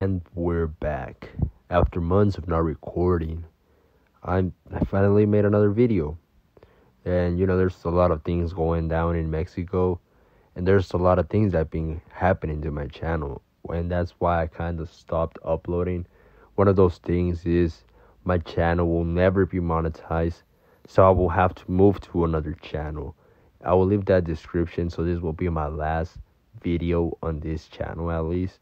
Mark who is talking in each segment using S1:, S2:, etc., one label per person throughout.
S1: And we're back. After months of not recording, I finally made another video. And there's a lot of things going down in Mexico, and there's a lot of things that been happening to my channel. And that's why I kind of stopped uploading. One of those things is my channel will never be monetized, so I will have to move to another channel. I will leave that description, so this will be my last video on this channel at least.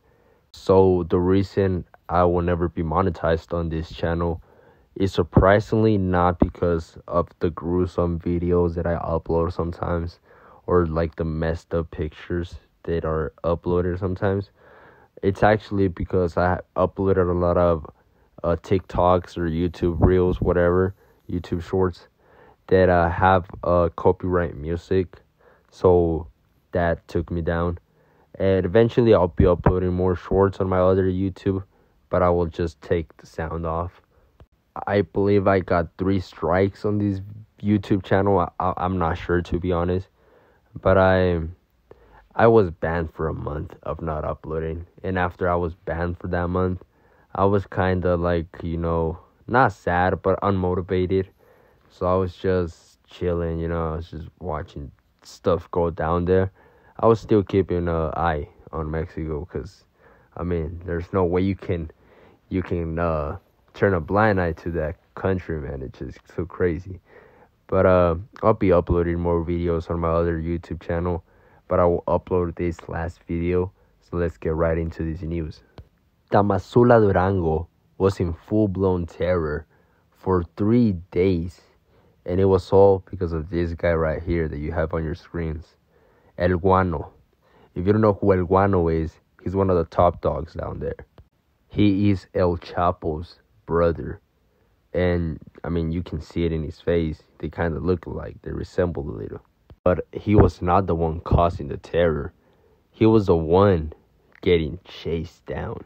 S1: So the reason I will never be monetized on this channel is surprisingly not because of the gruesome videos that I upload sometimes, or like the messed up pictures that are uploaded sometimes. It's actually because I uploaded a lot of TikToks or YouTube Reels, whatever, YouTube Shorts that have copyright music. So that took me down. And eventually I'll be uploading more shorts on my other YouTube, but I will just take the sound off. I believe I got 3 strikes on this YouTube channel. I'm not sure, to be honest, but I was banned for a month of not uploading. And after I was banned for that month, I was kind of like, not sad, but unmotivated. So I was just chilling, I was just watching stuff go down there. I was still keeping an eye on Mexico because, there's no way you can turn a blind eye to that country, man. It's just so crazy. But I'll be uploading more videos on my other YouTube channel, but I will upload this last video. So let's get right into this news. Tamazula, Durango was in full-blown terror for 3 days, and it was all because of this guy right here that you have on your screens, El Guano. If you don't know who El Guano is, he's one of the top dogs down there. He is El Chapo's brother. And, you can see it in his face. They kind of look alike. They resemble a little. But he was not the one causing the terror. He was the one getting chased down.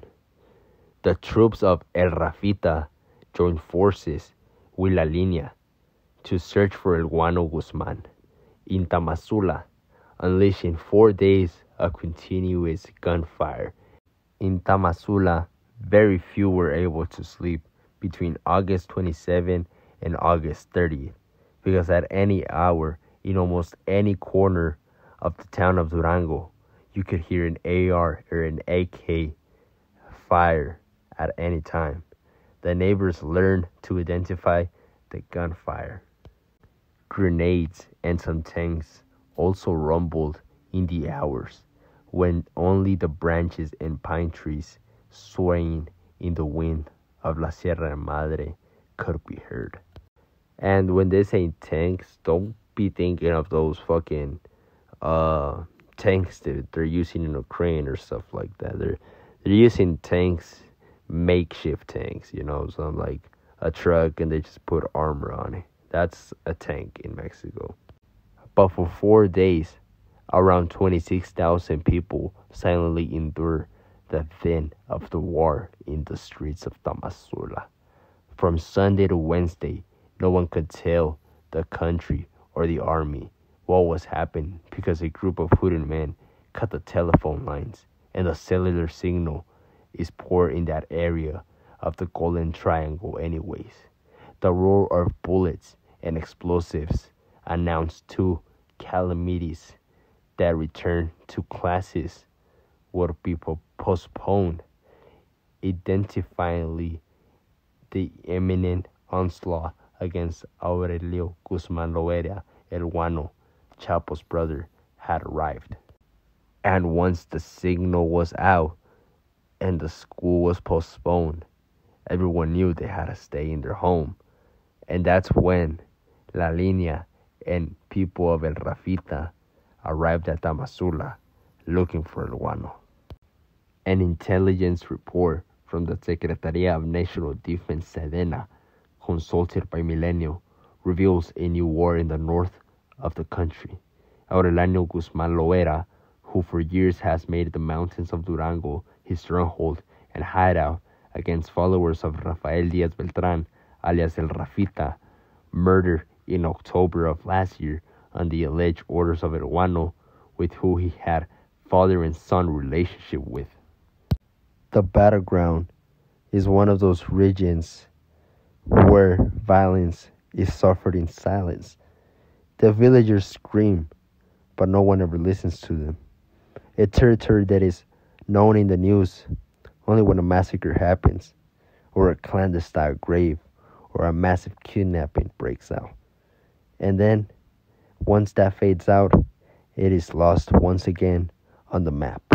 S1: The troops of El Rafita joined forces with La Línea to search for El Guano Guzman in Tamazula, unleashing 4 days of continuous gunfire. In Tamazula, very few were able to sleep between August 27 and August 30th, because at any hour, in almost any corner of the town of Durango, you could hear an AR or an AK fire at any time. The neighbors learned to identify the gunfire. Grenades and some tanks also rumbled in the hours when only the branches and pine trees swaying in the wind of La Sierra Madre could be heard. And when they say tanks, don't be thinking of those fucking tanks that they're using in Ukraine or stuff like that. They're using tanks, makeshift tanks, so like a truck and they just put armor on it. That's a tank in Mexico. But for 4 days, around 26,000 people silently endured the din of the war in the streets of Tamazula. From Sunday to Wednesday, no one could tell the country or the army what was happening because a group of hooded men cut the telephone lines and the cellular signal is poor in that area of the Golden Triangle anyways. The roar of bullets and explosives announced 2 calamities that return to classes would be postponed, identifying the imminent onslaught against Aurelio Guzman Loera, El Guano, Chapo's brother, had arrived. And once the signal was out and the school was postponed, everyone knew they had to stay in their home. And that's when La Línea and people of El Rafita arrived at Tamazula looking for El Guano. An intelligence report from the Secretaría of National Defense, SEDENA, consulted by Milenio, reveals a new war in the north of the country. Aurelio Guzman Loera, who for years has made the mountains of Durango his stronghold and hideout against followers of Rafael Díaz Beltrán, alias El Rafita, murdered in October of last year on the alleged orders of El Guano, with who he had father and son relationship with. The battleground is one of those regions where violence is suffered in silence. The villagers scream, but no one ever listens to them. A territory that is known in the news only when a massacre happens, or a clandestine grave, or a massive kidnapping breaks out. And then, once that fades out, it is lost once again on the map.